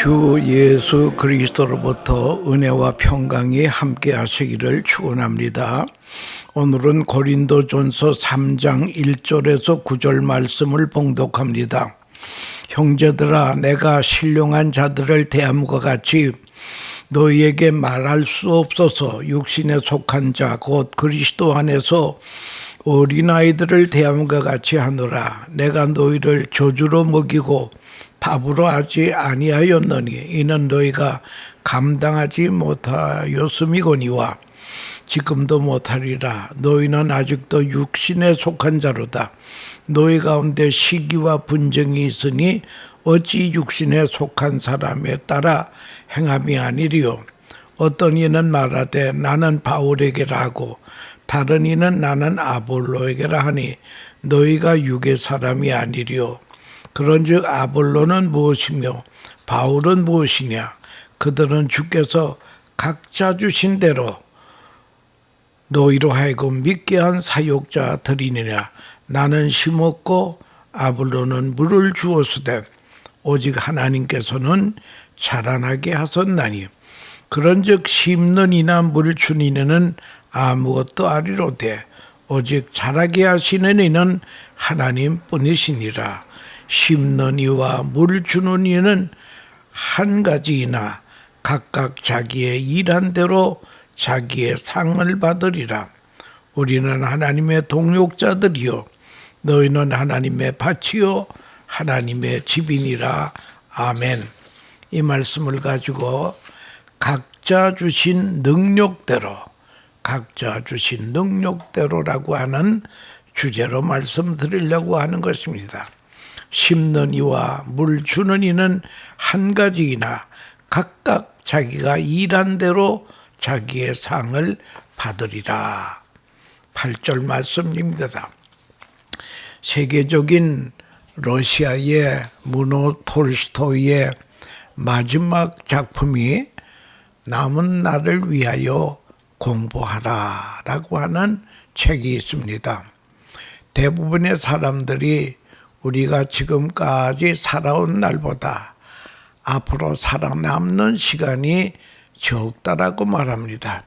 주 예수 그리스도로부터 은혜와 평강이 함께 하시기를 축원합니다. 오늘은 고린도전서 3장 1절에서 9절 말씀을 봉독합니다. 형제들아, 내가 신령한 자들을 대함과 같이 너희에게 말할 수 없어서 육신에 속한 자 곧 그리스도 안에서 어린아이들을 대함과 같이 하노라. 내가 너희를 저주로 먹이고 밥으로 하지 아니하였느니 이는 너희가 감당하지 못하였음이거니와 지금도 못하리라. 너희는 아직도 육신에 속한 자로다. 너희 가운데 시기와 분쟁이 있으니 어찌 육신에 속한 사람에 따라 행함이 아니리요. 어떤 이는 말하되 나는 바울에게라 하고 다른 이는 나는 아볼로에게라 하니 너희가 육의 사람이 아니리요. 그런즉 아볼로는 무엇이며 바울은 무엇이냐? 그들은 주께서 각자 주신 대로 너희로 하여금 믿게 한 사역자들이니라. 나는 심었고 아볼로는 물을 주었으되 오직 하나님께서는 자라나게 하셨나니 그런즉 심는 이나 물 주는 이는 아무것도 아니로되 오직 자라게 하시는 이는 하나님뿐이시니라. 심는 이와 물 주는 이는 한 가지이나 각각 자기의 일한 대로 자기의 상을 받으리라. 우리는 하나님의 동역자들이요 너희는 하나님의 밭이요 하나님의 집이니라. 아멘. 이 말씀을 가지고 각자 주신 능력대로라고 하는 주제로 말씀드리려고 하는 것입니다. 심는 이와 물 주는 이는 한 가지이나 각각 자기가 일한 대로 자기의 상을 받으리라. 8절 말씀입니다. 세계적인 러시아의 무노 톨스토이의 마지막 작품이 남은 날을 위하여 공부하라 라고 하는 책이 있습니다. 대부분의 사람들이 우리가 지금까지 살아온 날보다 앞으로 살아남는 시간이 적다라고 말합니다.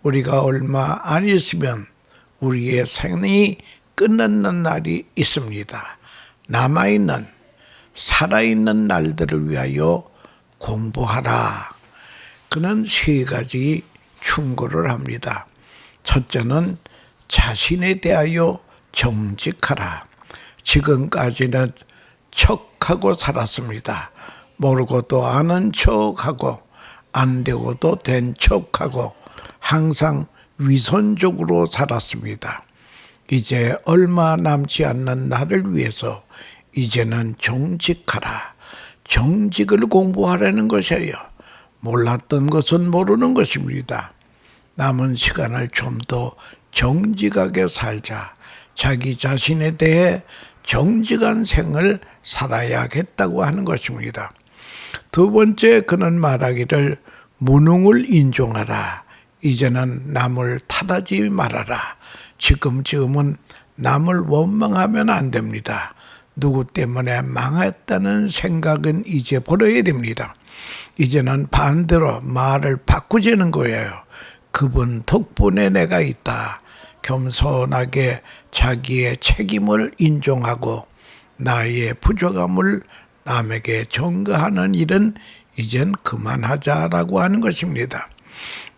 우리가 얼마 안 있으면 우리의 생이 끝나는 날이 있습니다. 남아있는 살아있는 날들을 위하여 공부하라. 그는 세 가지 충고를 합니다. 첫째는 자신에 대하여 정직하라. 지금까지는 척하고 살았습니다. 모르고도 아는 척하고 안 되고도 된 척하고 항상 위선적으로 살았습니다. 이제 얼마 남지 않는 나를 위해서 이제는 정직하라. 정직을 공부하라는 것이에요. 몰랐던 것은 모르는 것입니다. 남은 시간을 좀 더 정직하게 살자. 자기 자신에 대해 정직한 생을 살아야겠다고 하는 것입니다. 두 번째, 그는 말하기를 무능을 인정하라. 이제는 남을 탓하지 말아라. 지금은 남을 원망하면 안 됩니다. 누구 때문에 망했다는 생각은 이제 버려야 됩니다. 이제는 반대로 말을 바꾸자는 거예요. 그분 덕분에 내가 있다. 겸손하게 자기의 책임을 인정하고 나의 부족함을 남에게 전가하는 일은 이젠 그만하자라고 하는 것입니다.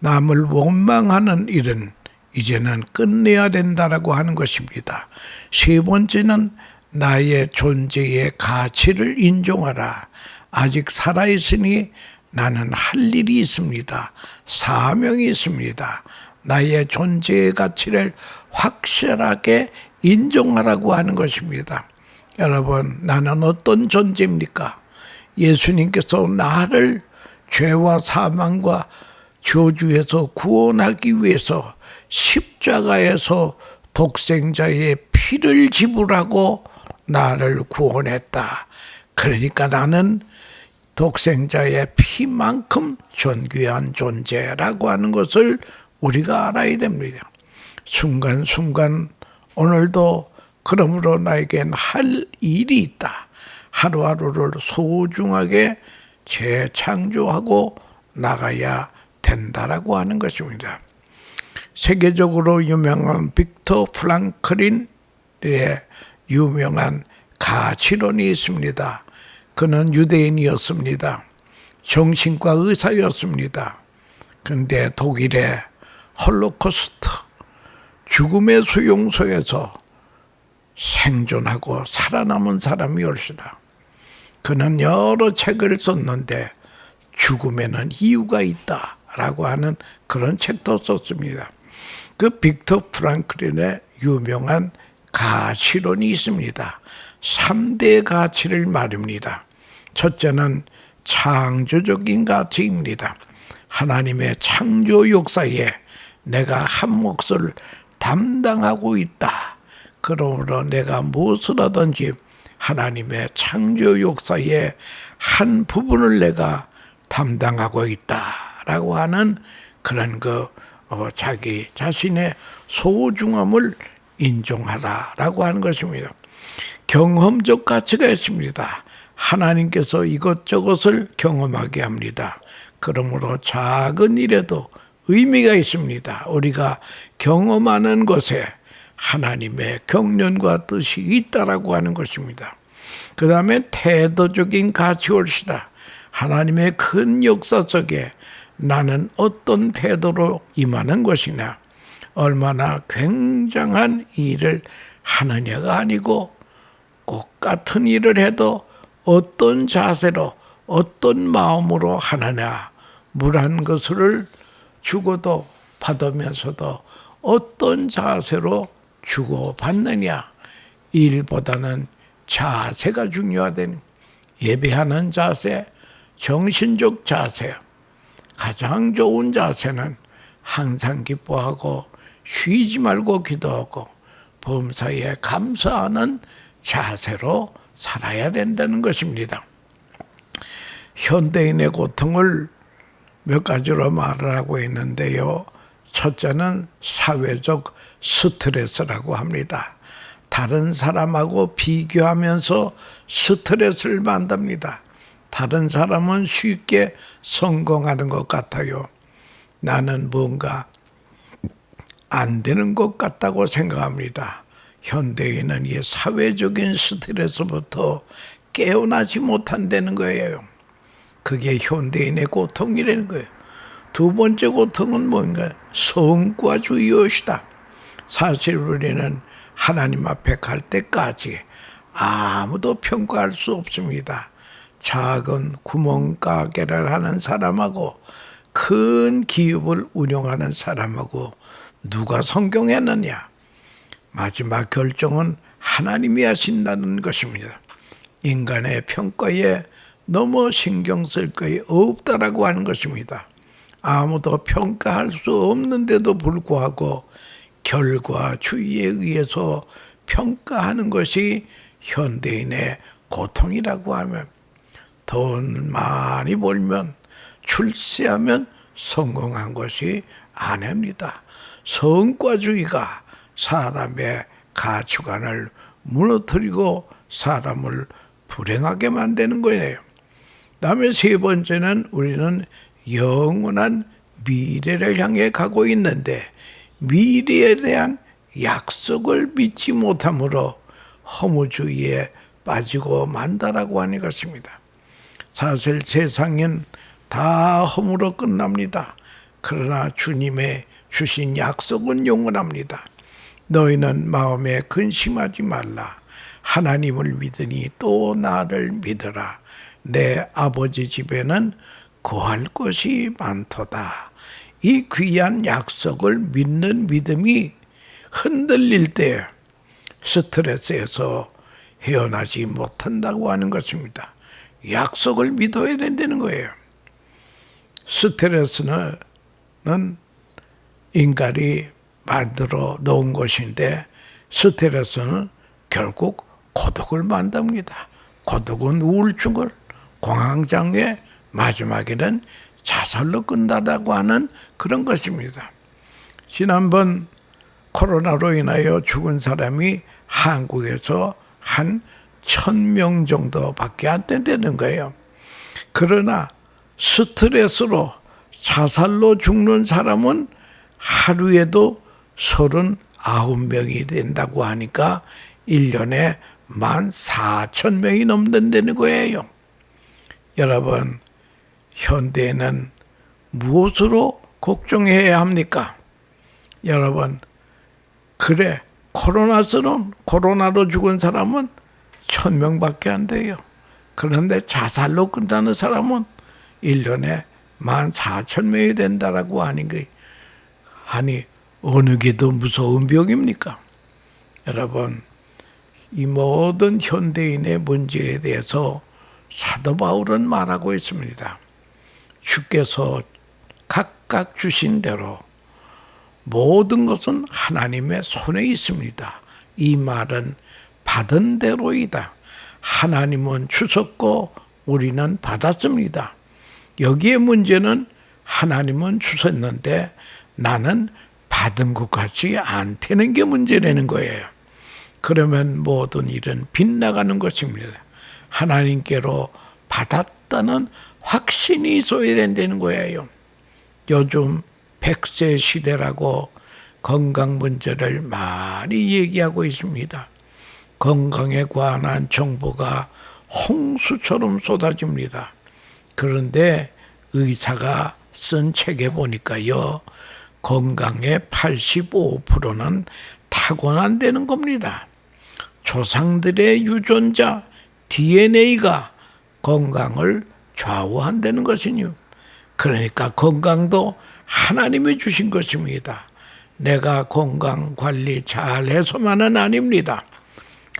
남을 원망하는 일은 이제는 끝내야 된다라고 하는 것입니다. 세 번째는 나의 존재의 가치를 인정하라. 아직 살아있으니 나는 할 일이 있습니다. 사명이 있습니다. 나의 존재의 가치를 확실하게 인정하라고 하는 것입니다. 여러분, 나는 어떤 존재입니까? 예수님께서 나를 죄와 사망과 저주에서 구원하기 위해서 십자가에서 독생자의 피를 지불하고 나를 구원했다. 그러니까 나는 독생자의 피만큼 존귀한 존재라고 하는 것을 우리가 알아야 됩니다. 순간순간 오늘도 그러므로 나에겐 할 일이 있다. 하루하루를 소중하게 재창조하고 나가야 된다라고 하는 것입니다. 세계적으로 유명한 빅터 프랑클린의 유명한 가치론이 있습니다. 그는 유대인이었습니다. 정신과 의사였습니다. 그런데 독일의 홀로코스트 죽음의 수용소에서 생존하고 살아남은 사람이었습니다. 그는 여러 책을 썼는데 죽음에는 이유가 있다라고 하는 그런 책도 썼습니다. 그 빅터 프랑클린의 유명한 가치론이 있습니다. 3대 가치를 말입니다. 첫째는 창조적인 가치입니다. 하나님의 창조 역사에 내가 한 몫을 담당하고 있다. 그러므로 내가 무엇을 하든지 하나님의 창조 역사의 한 부분을 내가 담당하고 있다라고 하는 그런 자기 자신의 소중함을 인정하라라고 하는 것입니다. 경험적 가치가 있습니다. 하나님께서 이것저것을 경험하게 합니다. 그러므로 작은 일에도 의미가 있습니다. 우리가 경험하는 것에 하나님의 경륜과 뜻이 있다라고 하는 것입니다. 그 다음에 태도적인 가치올시다. 하나님의 큰 역사 속에 나는 어떤 태도로 임하는 것이냐, 얼마나 굉장한 일을 하느냐가 아니고 꼭 같은 일을 해도 어떤 자세로 어떤 마음으로 하느냐, 물 한 것을 주고도 받으면서도 어떤 자세로 주고받느냐, 일보다는 자세가 중요하다는, 예배하는 자세, 정신적 자세, 가장 좋은 자세는 항상 기뻐하고 쉬지 말고 기도하고 범사에 감사하는 자세로 살아야 된다는 것입니다. 현대인의 고통을 몇 가지로 말을 하고 있는데요. 첫째는 사회적 스트레스라고 합니다. 다른 사람하고 비교하면서 스트레스를 받습니다. 다른 사람은 쉽게 성공하는 것 같아요. 나는 뭔가 안 되는 것 같다고 생각합니다. 현대인은 이 사회적인 스트레스부터 깨어나지 못한다는 거예요. 그게 현대인의 고통이라는 거예요. 두 번째 고통은 뭔가 성과주의이시다. 사실 우리는 하나님 앞에 갈 때까지 아무도 평가할 수 없습니다. 작은 구멍가게를 하는 사람하고 큰 기업을 운영하는 사람하고 누가 성공했느냐? 마지막 결정은 하나님이 하신다는 것입니다. 인간의 평가에 너무 신경 쓸 것이 없다라고 하는 것입니다. 아무도 평가할 수 없는데도 불구하고 결과주의에 의해서 평가하는 것이 현대인의 고통이라고 하면, 돈 많이 벌면, 출세하면 성공한 것이 아닙니다. 성과주의가 사람의 가치관을 무너뜨리고 사람을 불행하게 만드는 거예요. 다음에 세 번째는 우리는 영원한 미래를 향해 가고 있는데 미래에 대한 약속을 믿지 못함으로 허무주의에 빠지고 만다라고 하는 것입니다. 사실 세상은 다 허무로 끝납니다. 그러나 주님의 주신 약속은 영원합니다. 너희는 마음에 근심하지 말라. 하나님을 믿으니 또 나를 믿으라. 내 아버지 집에는 거할 것이 많도다. 이 귀한 약속을 믿는 믿음이 흔들릴 때 스트레스에서 헤어나지 못한다고 하는 것입니다. 약속을 믿어야 된다는 거예요. 스트레스는 인간이 만들어 놓은 것인데 스트레스는 결국 고독을 만듭니다. 고독은 우울증을, 공황장애, 마지막에는 자살로 끝나다고 하는 그런 것입니다. 지난번 코로나로 인하여 죽은 사람이 한국에서 한 1,000명 정도밖에 안 된다는 거예요. 그러나 스트레스로 자살로 죽는 사람은 하루에도 39명이 된다고 하니까 1년에 14,000명이 넘는다는 거예요. 여러분, 현대에는 무엇으로 걱정해야 합니까? 여러분, 그래, 코로나로 죽은 사람은 1,000명밖에 안 돼요. 그런데 자살로 끝나는 사람은 1년에 14,000명이 된다라고 하는 게, 아니, 어느 게 더 무서운 병입니까? 여러분, 이 모든 현대인의 문제에 대해서 사도 바울은 말하고 있습니다. 주께서 각각 주신 대로 모든 것은 하나님의 손에 있습니다. 이 말은 받은 대로이다. 하나님은 주셨고 우리는 받았습니다. 여기에 문제는 하나님은 주셨는데 나는 받은 것 같지 않다는 게 문제라는 거예요. 그러면 모든 일은 빗나가는 것입니다. 하나님께로 받았다는 확신이 있어야 된다는 거예요. 요즘 100세 시대라고 건강 문제를 많이 얘기하고 있습니다. 건강에 관한 정보가 홍수처럼 쏟아집니다. 그런데 의사가 쓴 책에 보니까요, 건강의 85%는 타고난다는 겁니다. 조상들의 유전자 DNA가 건강을 좌우한다는 것이니, 그러니까 건강도 하나님이 주신 것입니다. 내가 건강 관리 잘해서만은 아닙니다.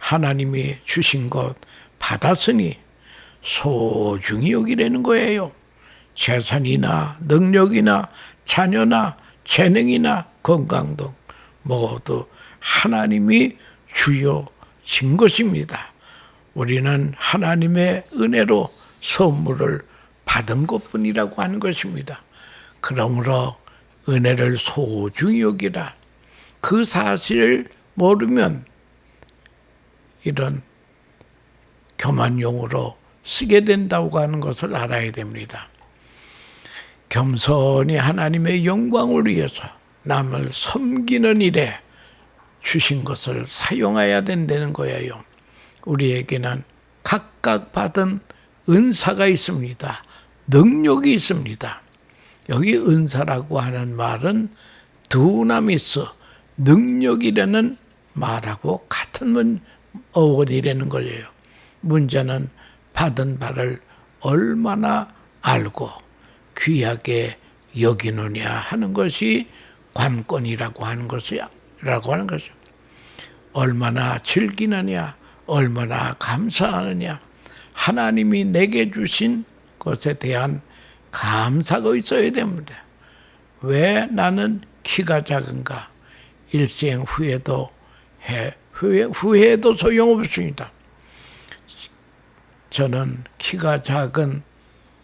하나님이 주신 것 받았으니 소중히 여기라는 거예요. 재산이나 능력이나 자녀나 재능이나 건강 등 모두 하나님이 주어진 것입니다. 우리는 하나님의 은혜로 선물을 받은 것뿐이라고 하는 것입니다. 그러므로 은혜를 소중히 여기라. 그 사실을 모르면 이런 교만용으로 쓰게 된다고 하는 것을 알아야 됩니다. 겸손히 하나님의 영광을 위해서 남을 섬기는 일에 주신 것을 사용해야 된다는 거예요. 우리에게는 각각 받은 은사가 있습니다. 능력이 있습니다. 여기 은사라고 하는 말은 두나미스, 능력이라는 말하고 같은 어원이라는 거예요. 문제는 받은 바를 얼마나 알고 귀하게 여기느냐 하는 것이 관건이라고 하는 것이죠. 얼마나 즐기느냐, 얼마나 감사하느냐, 하나님이 내게 주신 것에 대한 감사가 있어야 됩니다. 왜 나는 키가 작은가? 일생 후회도 소용없습니다. 저는 키가 작은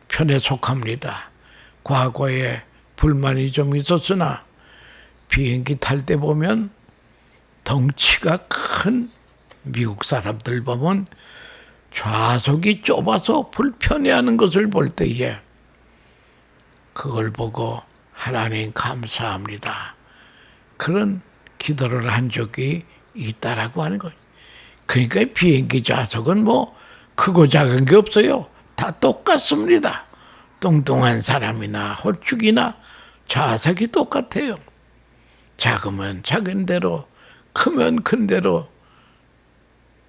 편에 속합니다. 과거에 불만이 좀 있었으나 비행기 탈 때 보면 덩치가 큰 미국 사람들 보면 좌석이 좁아서 불편해하는 것을 볼 때에 그걸 보고 하나님 감사합니다. 그런 기도를 한 적이 있다라고 하는 거예요. 그러니까 비행기 좌석은 뭐 크고 작은 게 없어요. 다 똑같습니다. 뚱뚱한 사람이나 홀쭉이나 좌석이 똑같아요. 작으면 작은 대로, 크면 큰 대로,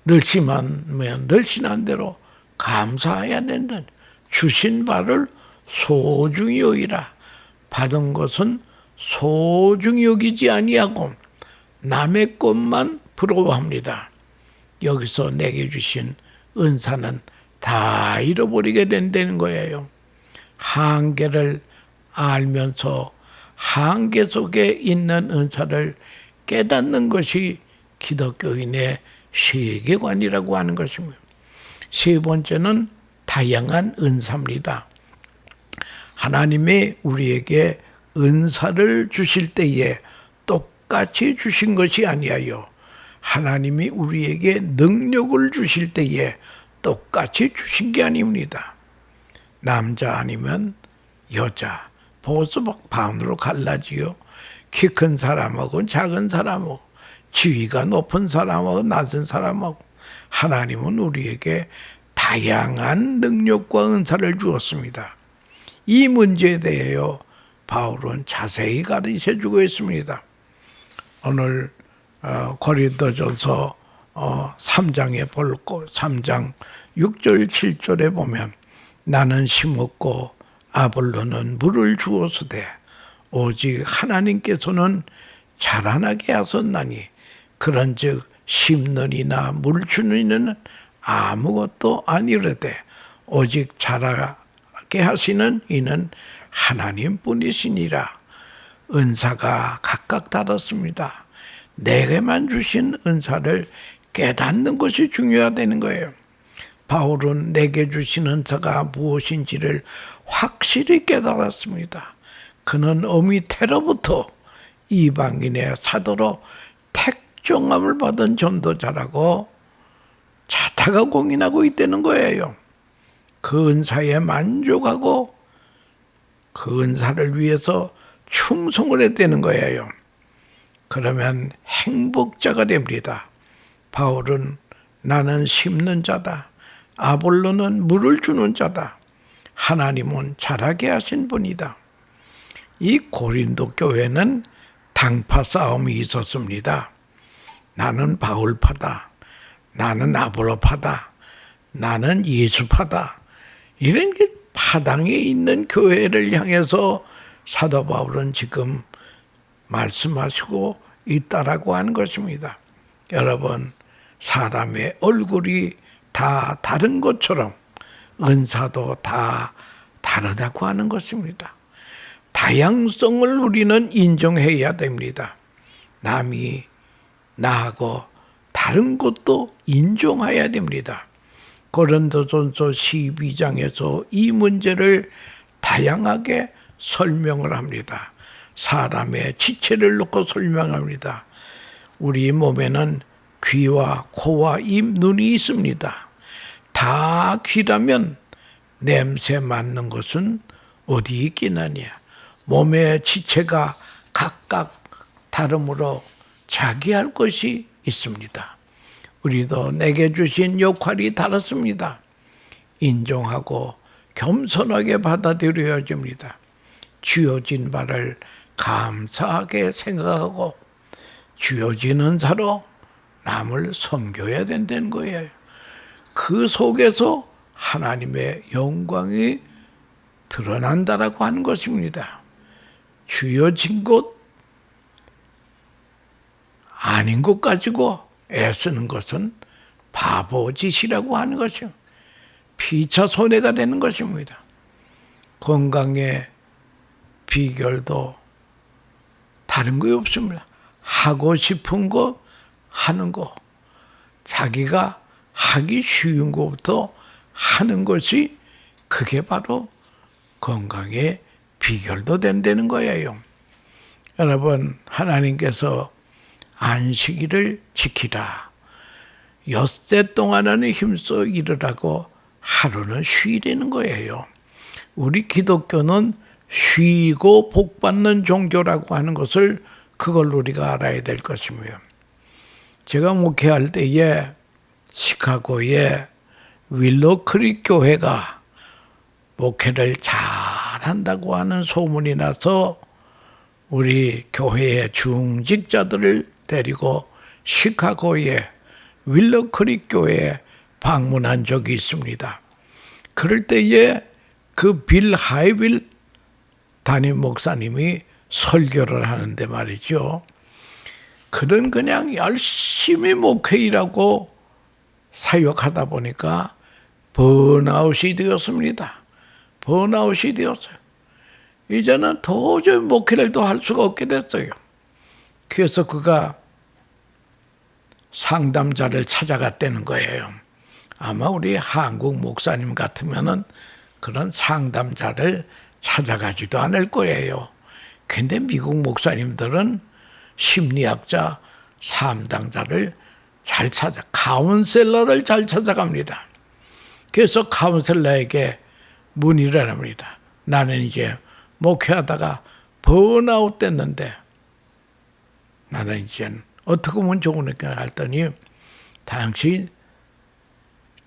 늘씬하면 늘씬한 대로 감사해야 된다. 주신 바를 소중히 여기라. 받은 것은 소중히 여기지 아니하고 남의 것만 부러워합니다. 여기서 내게 주신 은사는 다 잃어버리게 된다는 거예요. 한계를 알면서 한계 속에 있는 은사를 깨닫는 것이 기독교인의 세계관이라고 하는 것입니다. 세 번째는 다양한 은사입니다. 하나님이 우리에게 은사를 주실 때에 똑같이 주신 것이 아니하여 하나님이 우리에게 능력을 주실 때에 똑같이 주신 게 아닙니다. 남자 아니면 여자 보고서 막 반으로 갈라지요. 키 큰 사람하고 작은 사람하고 지위가 높은 사람하고 낮은 사람하고 하나님은 우리에게 다양한 능력과 은사를 주었습니다. 이 문제에 대하여 바울은 자세히 가르쳐주고 있습니다. 오늘 고린도전서 3장에 볼고 3장 6절 7절에 보면 나는 심었고 아볼로는 물을 주었으되 오직 하나님께서는 자라나게 하셨나니 그런즉 심는 이나 물 주는 이는 아무것도 아니르되 오직 자라게 하시는 이는 하나님뿐이시니라. 은사가 각각 다르습니다. 내게만 주신 은사를 깨닫는 것이 중요하다는 거예요. 바울은 내게 주신 은사가 무엇인지를 확실히 깨달았습니다. 그는 어미 때로부터 이방인의 사도로 택정함을 받은 전도자라고 자타가 공인하고 있다는 거예요. 그 은사에 만족하고 그 은사를 위해서 충성을 했다는 거예요. 그러면 행복자가 됩니다. 바울은 나는 심는 자다. 아볼로는 물을 주는 자다. 하나님은 자라게 하신 분이다. 이 고린도 교회는 당파 싸움이 있었습니다. 나는 바울파다. 나는 아볼로파다. 나는 예수파다. 이런 게 파당에 있는 교회를 향해서 사도 바울은 지금 말씀하시고 있다라고 하는 것입니다. 여러분, 사람의 얼굴이 다 다른 것처럼 은사도 다 다르다고 하는 것입니다. 다양성을 우리는 인정해야 됩니다. 남이 나하고 다른 것도 인정해야 됩니다. 고린도전서 12장에서 이 문제를 다양하게 설명을 합니다. 사람의 지체를 놓고 설명합니다. 우리 몸에는 귀와 코와 입, 눈이 있습니다. 다 귀라면 냄새 맡는 것은 어디 있겠느냐. 몸의 지체가 각각 다름으로 자기할 것이 있습니다. 우리도 내게 주신 역할이 다릅니다. 인정하고 겸손하게 받아들여야 됩니다. 주어진 바를 감사하게 생각하고 주어진 은사로 남을 섬겨야 된다는 거예요. 그 속에서 하나님의 영광이 드러난다라고 하는 것입니다. 주어진 것 아닌 것 가지고 애쓰는 것은 바보짓이라고 하는 것이요. 피차 손해가 되는 것입니다. 건강의 비결도 다른 거 없습니다. 하고 싶은 거 하는 거, 자기가 하기 쉬운 것부터 하는 것이 그게 바로 건강의 비결도 된다는 거예요. 여러분, 하나님께서 안식일을 지키라. 엿새 동안은 힘써 일으라고 하루는 쉬라는 거예요. 우리 기독교는 쉬고 복받는 종교라고 하는 것을 그걸 우리가 알아야 될 것이며, 제가 목회할 때에 시카고의 윌로크릭 교회가 목회를 잘한다고 하는 소문이 나서 우리 교회의 중직자들을 데리고 시카고의 윌로크릭 교회에 방문한 적이 있습니다. 그럴 때에 그 빌 하이빌 담임 목사님이 설교를 하는데 말이죠. 그는 그냥 열심히 목회일하고 사역하다 보니까 번아웃이 되었습니다. 번아웃이 되었어요. 이제는 도저히 목회를 또 할 수가 없게 됐어요. 그래서 그가 상담자를 찾아갔다는 거예요. 아마 우리 한국 목사님 같으면은 그런 상담자를 찾아가지도 않을 거예요. 근데 미국 목사님들은 심리학자, 상담자를 잘 카운셀러를 잘 찾아갑니다. 그래서 카운셀러에게 문의를 합니다. 나는 이제 목회하다가 번아웃 됐는데 나는 이제 어떻게 하면 좋으니까 했더니 당신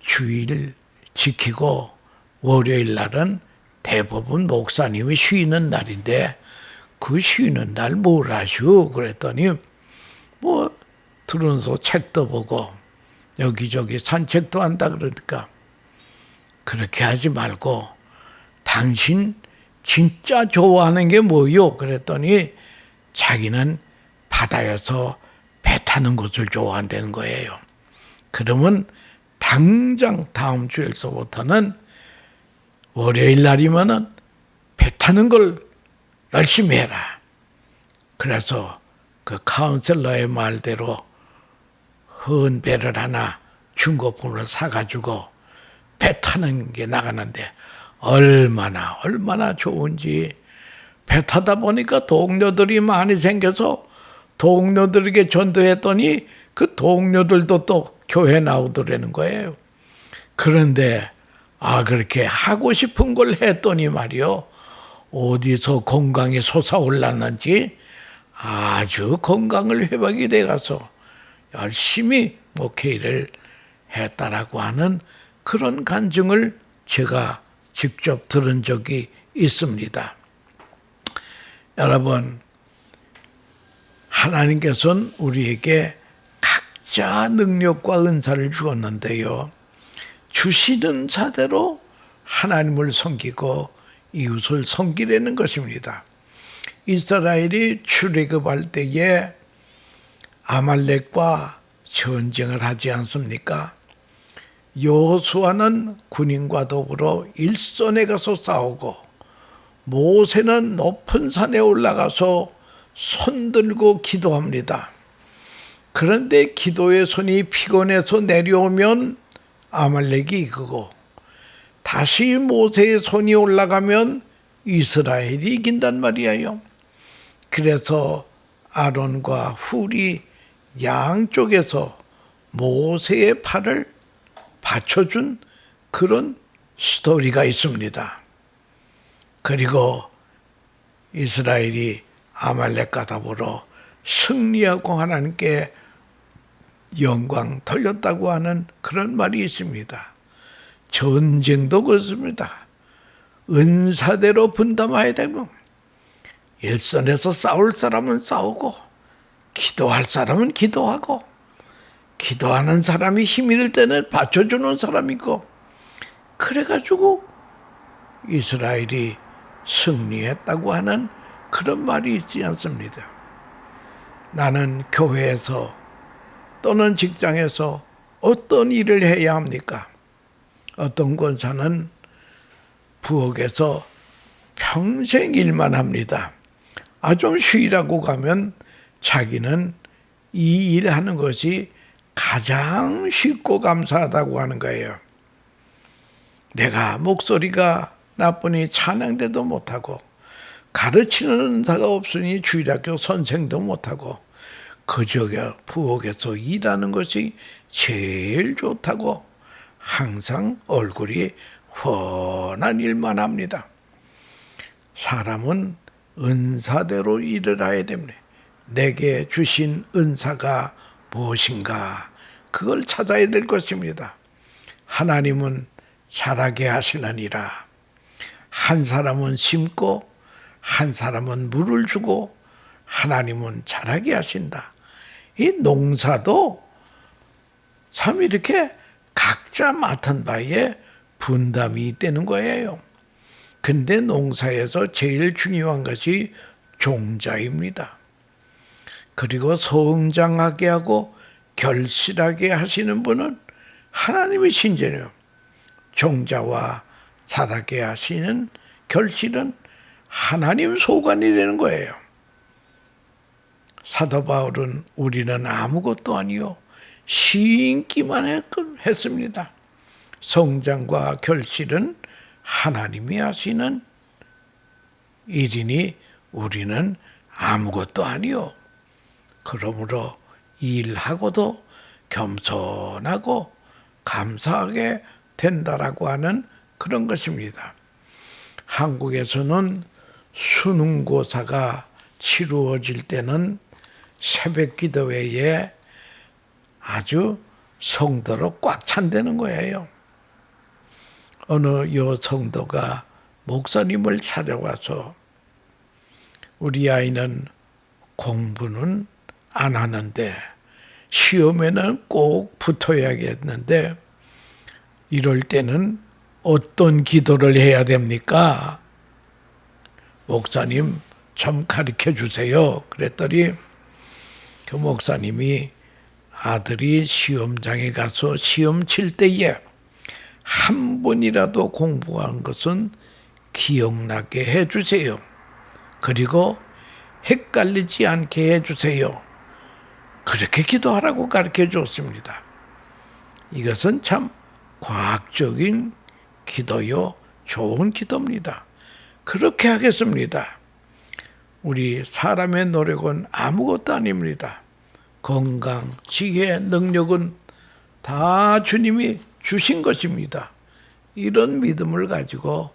주일 지키고 월요일 날은 대부분 목사님이 쉬는 날인데 그 쉬는 날 뭘 하시오? 그랬더니 뭐 들으면서 책도 보고 여기저기 산책도 한다 그러니까 그렇게 하지 말고 당신 진짜 좋아하는 게 뭐요? 그랬더니 자기는 바다에서 배 타는 것을 좋아한다는 거예요. 그러면 당장 다음 주에서부터는 월요일 날이면은 배 타는 걸 열심히 해라. 그래서 그 카운셀러의 말대로 헌 배를 하나 중고품으로 사가지고 배 타는 게 나가는데 얼마나 좋은지 배 타다 보니까 동료들이 많이 생겨서 동료들에게 전도했더니 그 동료들도 또 교회 나오더라는 거예요. 그런데 그렇게 하고 싶은 걸 했더니 말이요. 어디서 건강이 솟아올랐는지 아주 건강을 회복이 돼가서 열심히 목회를 했다라고 하는 그런 간증을 제가 직접 들은 적이 있습니다. 여러분, 하나님께서는 우리에게 각자 능력과 은사를 주었는데요. 주시는 자대로 하나님을 섬기고 이웃을 섬기려는 것입니다. 이스라엘이 출애굽할 때에 아말렉과 전쟁을 하지 않습니까? 여호수아는 군인과 더불어 일선에 가서 싸우고 모세는 높은 산에 올라가서 손 들고 기도합니다. 그런데 기도의 손이 피곤해서 내려오면 아말렉이 이기고 다시 모세의 손이 올라가면 이스라엘이 이긴단 말이에요. 그래서 아론과 훌이 양쪽에서 모세의 팔을 받쳐준 그런 스토리가 있습니다. 그리고 이스라엘이 아말렉과 더불어 승리하고 하나님께 영광 돌렸다고 하는 그런 말이 있습니다. 전쟁도 그렇습니다. 은사대로 분담해야 되고 일선에서 싸울 사람은 싸우고 기도할 사람은 기도하고 기도하는 사람이 힘이 들 때는 받쳐주는 사람이고 그래가지고 이스라엘이 승리했다고 하는 그런 말이 있지 않습니다. 나는 교회에서 또는 직장에서 어떤 일을 해야 합니까? 어떤 권사는 부엌에서 평생 일만 합니다. 좀 쉬라고 가면 자기는 이 일하는 것이 가장 쉽고 감사하다고 하는 거예요. 내가 목소리가 나쁘니 찬양대도 못하고 가르치는 은사가 없으니 주일학교 선생도 못하고 그저 부엌에서 일하는 것이 제일 좋다고 항상 얼굴이 훤한 일만 합니다. 사람은 은사대로 일을 해야 됩니다. 내게 주신 은사가 무엇인가 그걸 찾아야 될 것입니다. 하나님은 자라게 하시느니라. 한 사람은 심고 한 사람은 물을 주고 하나님은 자라게 하신다. 이 농사도 참 이렇게 각자 맡은 바에 분담이 있다는 거예요. 근데 농사에서 제일 중요한 것이 종자입니다. 그리고 성장하게 하고 결실하게 하시는 분은 하나님의 신재예요. 종자와 자라게 하시는 결실은 하나님 소관이라는 거예요. 사도 바울은 우리는 아무것도 아니요 신기만 했습니다. 성장과 결실은 하나님이 하시는 일이니 우리는 아무것도 아니요. 그러므로 일하고도 겸손하고 감사하게 된다라고 하는 그런 것입니다. 한국에서는 수능고사가 치루어질 때는 새벽 기도회에 아주 성도로 꽉 찬다는 거예요. 어느 요 성도가 목사님을 찾아와서 우리 아이는 공부는 안 하는데 시험에는 꼭 붙어야겠는데 이럴 때는 어떤 기도를 해야 됩니까? 목사님 좀 가르쳐 주세요. 그랬더니 그 목사님이 아들이 시험장에 가서 시험 칠 때에 한 번이라도 공부한 것은 기억나게 해주세요. 그리고 헷갈리지 않게 해주세요. 그렇게 기도하라고 가르쳐 줬습니다. 이것은 참 과학적인 기도요, 좋은 기도입니다. 그렇게 하겠습니다. 우리 사람의 노력은 아무것도 아닙니다. 건강, 지혜, 능력은 다 주님이 주신 것입니다. 이런 믿음을 가지고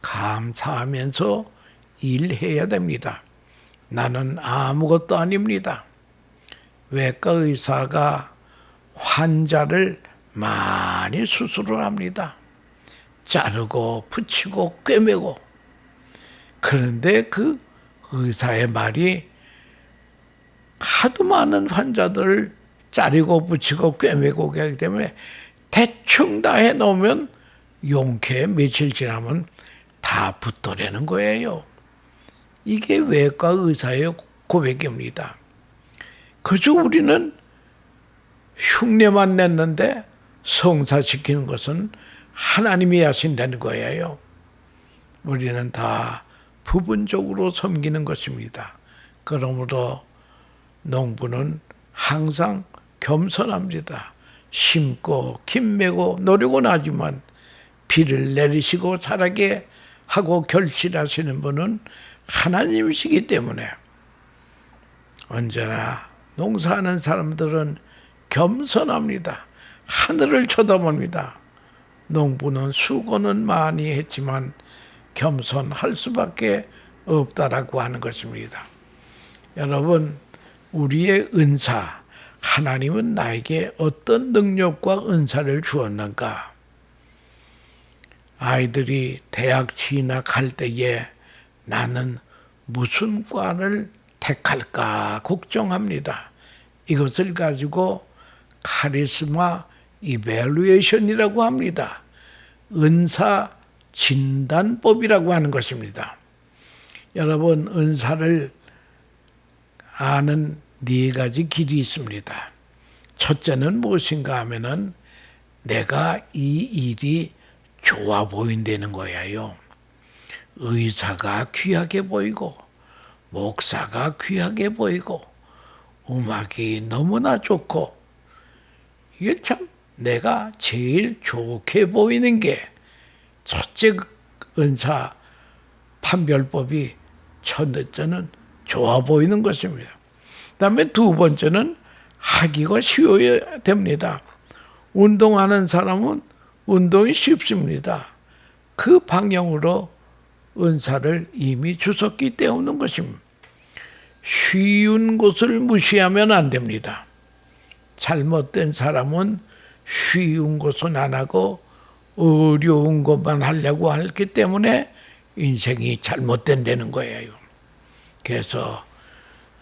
감사하면서 일해야 됩니다. 나는 아무것도 아닙니다. 외과 의사가 환자를 많이 수술을 합니다. 자르고 붙이고 꿰매고. 그런데 그 의사의 말이 하도 많은 환자들을 자르고 붙이고 꿰매고 하기 때문에 대충 다 해놓으면 용케 며칠 지나면 다 붙더라는 거예요. 이게 외과 의사의 고백입니다. 그저 우리는 흉내만 냈는데 성사시키는 것은 하나님이 하신다는 거예요. 우리는 다 부분적으로 섬기는 것입니다. 그러므로 농부는 항상 겸손합니다. 심고 김매고 노력은 하지만 비를 내리시고 자라게 하고 결실하시는 분은 하나님이시기 때문에 언제나 농사하는 사람들은 겸손합니다. 하늘을 쳐다봅니다. 농부는 수고는 많이 했지만 겸손할 수밖에 없다라고 하는 것입니다. 여러분, 우리의 은사, 하나님은 나에게 어떤 능력과 은사를 주었는가? 아이들이 대학 진학할 때에 나는 무슨 과를 택할까 걱정합니다. 이것을 가지고 카리스마 이벨루에이션이라고 합니다. 은사 진단법이라고 하는 것입니다. 여러분, 은사를 아는 네 가지 길이 있습니다. 첫째는 무엇인가 하면은 내가 이 일이 좋아 보인다는 거예요. 의사가 귀하게 보이고 목사가 귀하게 보이고 음악이 너무나 좋고 이게 참 내가 제일 좋게 보이는 게 첫째 은사 판별법이 첫째는 좋아 보이는 것입니다. 그다음에 두 번째는 하기가 쉬워야 됩니다. 운동하는 사람은 운동이 쉽습니다. 그 방향으로 은사를 이미 주셨기 때문인 것입니다. 쉬운 것을 무시하면 안 됩니다. 잘못된 사람은 쉬운 것은 안 하고 어려운 것만 하려고 하기 때문에 인생이 잘못된다는 거예요. 그래서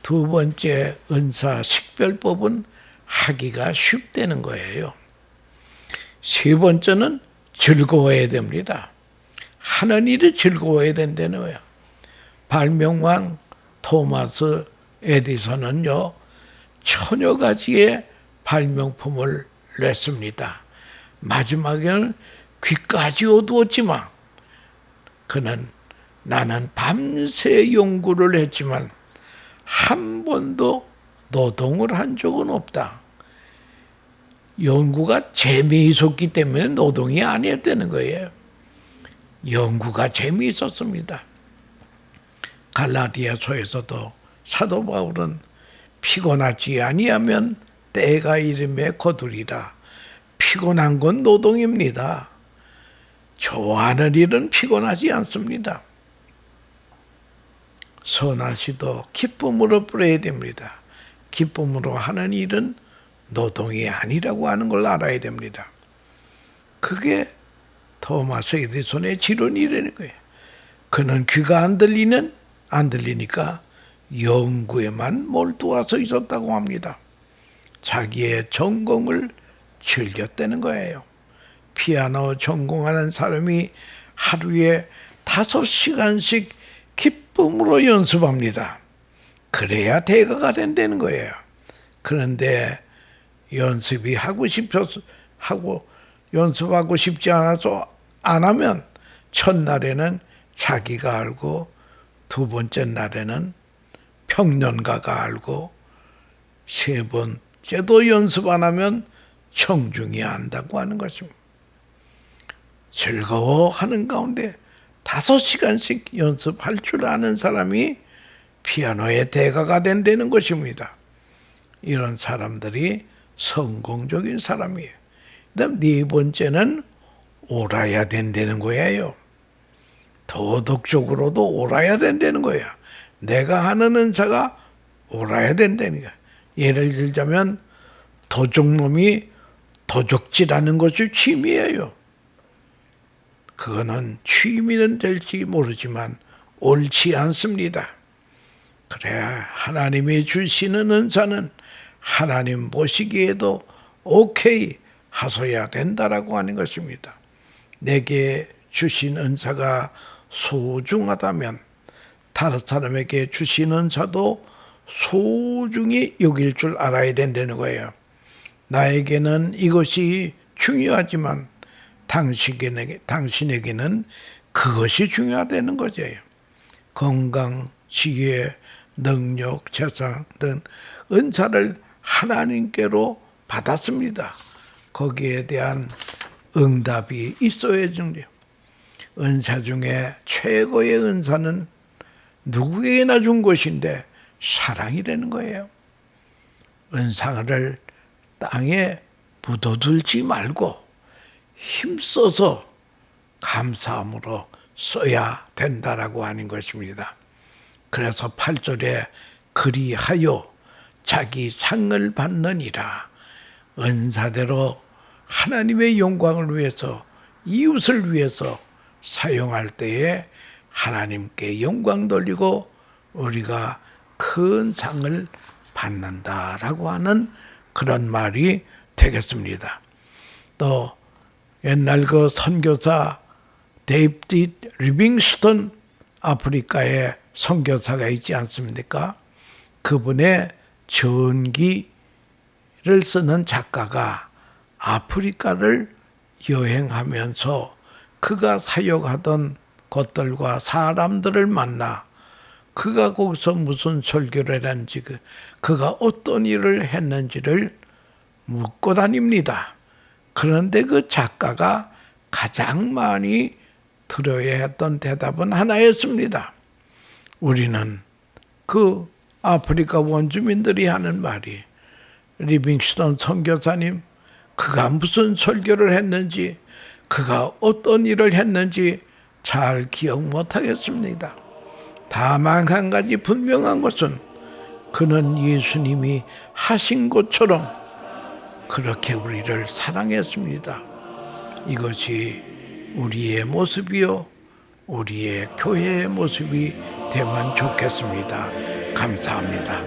두 번째 은사 식별법은 하기가 쉽다는 거예요. 세 번째는 즐거워야 됩니다. 하는 일이 즐거워야 된다는 거예요. 발명왕 토마스 에디슨은요, 1000여 가지의 발명품을 냈습니다. 마지막에는 귀까지 어두웠지만 그는 나는 밤새 연구를 했지만 한 번도 노동을 한 적은 없다. 연구가 재미있었기 때문에 노동이 아니었다는 거예요. 연구가 재미있었습니다. 갈라디아서에서도 사도 바울은 피곤하지 아니하면 때가 이름에 거두리라. 피곤한 건 노동입니다. 좋아하는 일은 피곤하지 않습니다. 선한 씨도 기쁨으로 뿌려야 됩니다. 기쁨으로 하는 일은 노동이 아니라고 하는 걸 알아야 됩니다. 그게 토마스 에디손의 지론이라는 거예요. 그는 귀가 안 들리니까 연구에만 몰두해서 있었다고 합니다. 자기의 전공을 즐겼다는 거예요. 피아노 전공하는 사람이 하루에 5시간씩 기쁨으로 연습합니다. 그래야 대가가 된다는 거예요. 그런데 연습하고 싶지 않아서 안 하면 첫날에는 자기가 알고 두 번째 날에는 평론가가 알고 세 번째도 연습 안 하면 청중이 안다고 하는 것입니다. 즐거워하는 가운데 5시간씩 연습할 줄 아는 사람이 피아노의 대가가 된다는 것입니다. 이런 사람들이 성공적인 사람이에요. 그다음 네 번째는 옳아야 된다는 거예요. 도덕적으로도 옳아야 된다는 거예요. 내가 하는 은사가 옳아야 된다는 거예요. 예를 들자면 도적놈이 도적질하는 것이 취미예요. 그거는 취미는 될지 모르지만 옳지 않습니다. 그래야 하나님이 주시는 은사는 하나님 보시기에도 오케이 하셔야 된다라고 하는 것입니다. 내게 주신 은사가 소중하다면 다른 사람에게 주신 은사도 소중히 여길 줄 알아야 된다는 거예요. 나에게는 이것이 중요하지만 당신에게는 그것이 중요하다는 거죠. 건강, 지혜, 능력, 재산 등 은사를 하나님께로 받았습니다. 거기에 대한 응답이 있어야 정돼요. 은사 중에 최고의 은사는 누구에게나 준 것인데 사랑이라는 거예요. 은사를 땅에 묻어둘지 말고 힘써서 감사함으로 써야 된다라고 하는 것입니다. 그래서 8절에 그리하여 자기 상을 받느니라. 은사대로 하나님의 영광을 위해서 이웃을 위해서 사용할 때에 하나님께 영광 돌리고 우리가 큰 상을 받는다라고 하는 그런 말이 되겠습니다. 또 옛날 그 선교사 데이비드 리빙스턴 아프리카의 선교사가 있지 않습니까? 그분의 전기를 쓰는 작가가 아프리카를 여행하면서 그가 사역하던 것들과 사람들을 만나 그가 거기서 무슨 설교를 했는지 그가 어떤 일을 했는지를 묻고 다닙니다. 그런데 그 작가가 가장 많이 들어야 했던 대답은 하나였습니다. 우리는 그 아프리카 원주민들이 하는 말이 리빙스턴 선교사님 그가 무슨 설교를 했는지 그가 어떤 일을 했는지 잘 기억 못하겠습니다. 다만 한 가지 분명한 것은 그는 예수님이 하신 것처럼 그렇게 우리를 사랑했습니다. 이것이 우리의 모습이요 우리의 교회의 모습이 되면 좋겠습니다. 감사합니다.